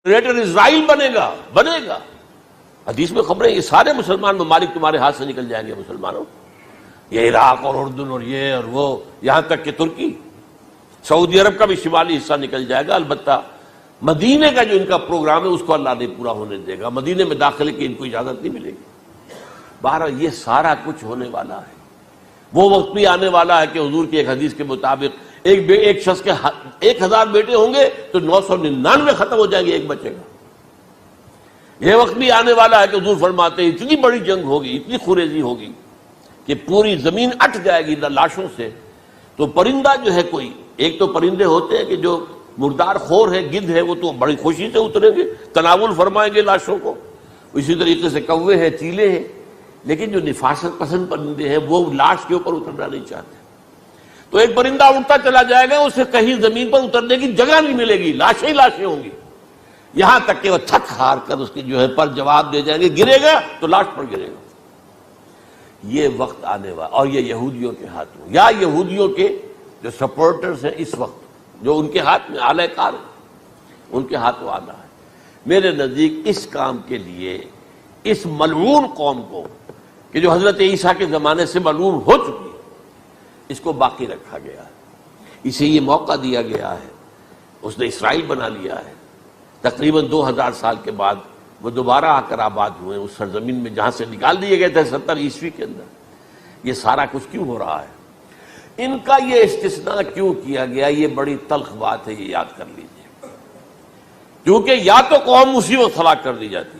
Greater اسرائیل بنے گا. حدیث میں خبریں یہ سارے مسلمان ممالک تمہارے ہاتھ سے نکل جائیں گے مسلمانوں. یہ عراق اور اردن اور یہ اور وہ، یہاں تک کہ ترکی، سعودی عرب کا بھی شمالی حصہ نکل جائے گا. البتہ مدینے کا جو ان کا پروگرام ہے اس کو اللہ نہیں پورا ہونے دے گا. مدینے میں داخلے کی ان کو اجازت نہیں ملے گی. بہرحال یہ سارا کچھ ہونے والا ہے. وہ وقت بھی آنے والا ہے کہ حضور کی ایک حدیث کے مطابق ایک شخص کے 1000 بیٹے ہوں گے تو 999 ختم ہو جائیں گے، ایک بچے گا. یہ وقت بھی آنے والا ہے کہ حضور فرماتے ہیں اتنی بڑی جنگ ہوگی، اتنی خوریزی ہوگی کہ پوری زمین اٹ جائے گی لاشوں سے. تو پرندہ جو ہے کوئی، ایک تو پرندے ہوتے ہیں کہ جو مردار خور ہے، گدھ ہے، وہ تو بڑی خوشی سے اتریں گے، تناول فرمائیں گے لاشوں کو. اسی طریقے سے کوے ہیں، چیلے ہیں. لیکن جو نفاست پسند پرندے ہیں وہ لاش کے اوپر اترنا نہیں چاہتے. تو ایک پرندہ اڑتا چلا جائے گا، اسے کہیں زمین پر اترنے کی جگہ نہیں ملے گی، لاشیں ہی لاشیں ہوں گی، یہاں تک کہ وہ تھک ہار کر اس کی جو ہے پر جواب دے جائیں گے. گرے گا تو لاش پر گرے گا. یہ وقت آنے والا، اور یہ یہودیوں کے ہاتھوں، یا یہودیوں کے جو سپورٹرز ہیں اس وقت، جو ان کے ہاتھ میں آلہ کار ہیں، ان کے ہاتھوں آنا ہے. میرے نزدیک اس کام کے لیے اس ملعون قوم کو، کہ جو حضرت عیسیٰ کے زمانے سے ملعون ہو چکی ہے، اس کو باقی رکھا گیا ہے. اسے یہ موقع دیا گیا ہے. اس نے اسرائیل بنا لیا ہے. تقریباً 2000 سال کے بعد وہ دوبارہ آ کر آباد ہوئے اس سرزمین میں جہاں سے نکال دیے گئے تھے 70 عیسوی کے اندر. یہ سارا کچھ کیوں ہو رہا ہے؟ ان کا یہ استثناء کیوں کیا گیا؟ یہ بڑی تلخ بات ہے، یہ یاد کر لیجیے. کیونکہ یا تو قوم اسی وقت ہلاک کر دی جاتی،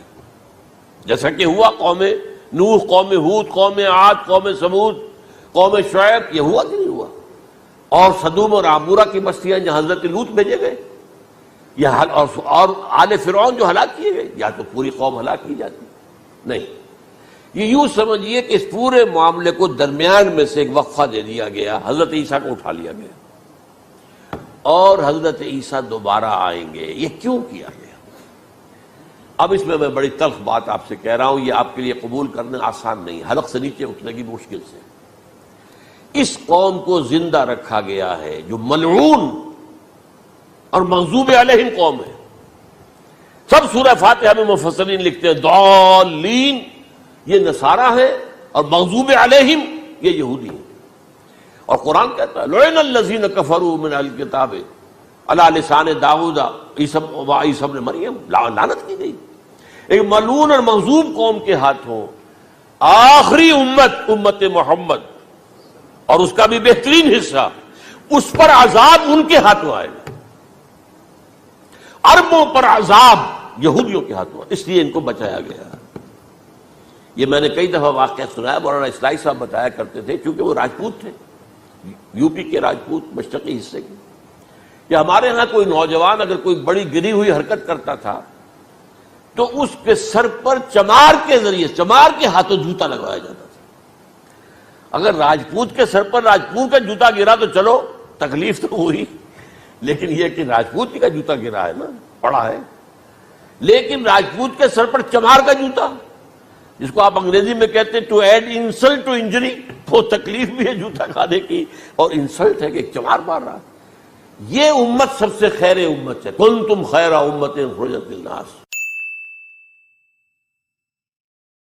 جیسا کہ ہوا قوم نوح، قوم ہود، قوم عاد، قوم ثمود، قوم شعیب. یہ ہوا کہ نہیں ہوا؟ اور صدوم اور عمورہ کی بستیاں جہاں حضرت لوط بھیجے گئے، اور آل فرعون جو ہلاک کیے گئے. یا تو پوری قوم ہلاک کی جاتی، نہیں. یہ یوں سمجھیے کہ اس پورے معاملے کو درمیان میں سے ایک وقفہ دے دیا گیا، حضرت عیسیٰ کو اٹھا لیا گیا، اور حضرت عیسیٰ دوبارہ آئیں گے. یہ کیوں کیا گیا؟ اب اس میں بڑی تلخ بات آپ سے کہہ رہا ہوں، یہ آپ کے لیے قبول کرنا آسان نہیں، حلق سے نیچے اٹھنے کی مشکل سے. اس قوم کو زندہ رکھا گیا ہے جو ملعون اور مغضوب علیہم قوم ہے. سب سورہ فاتحہ میں مفسرین لکھتے ہیں ضالین، یہ نصارہ ہے، اور مغضوب علیہم یہ یہودی ہیں. اور قرآن کہتا ہے لعن الذین کفروا من اہل الکتاب علی لسان داؤد وعیسی ابن مریم، لعنت کی گئی. ایک ملعون اور مغضوب قوم کے ہاتھوں آخری امت محمد، اور اس کا بھی بہترین حصہ، اس پر عذاب ان کے ہاتھوں آئے گا. عربوں پر عذاب یہودیوں کے ہاتھوں، اس لیے ان کو بچایا گیا. یہ میں نے کئی دفعہ واقعہ سنایا، مولانا اسلائی صاحب بتایا کرتے تھے، کیونکہ وہ راجپوت تھے، یو پی کے راجپوت، مشرقی حصے کے، کہ ہمارے ہاں کوئی نوجوان اگر کوئی بڑی گری ہوئی حرکت کرتا تھا تو اس کے سر پر چمار کے ذریعے، چمار کے ہاتھوں جوتا لگوایا جاتا تھا. اگر راجپوت کے سر پر راجپوت کا جوتا گرا تو چلو تکلیف تو ہوئی، لیکن یہ کہ راجپوت کا جوتا گرا ہے نا، پڑا ہے. لیکن راجپوت کے سر پر چمار کا جوتا، جس کو آپ انگریزی میں کہتے ہیں to add insult to injury, وہ تکلیف بھی ہے جوتا کھانے کی، اور انسلٹ ہے کہ ایک چمار مار رہا ہے. یہ امت سب سے خیر امت ہے. کنتم خیر امت اخرجت للناس،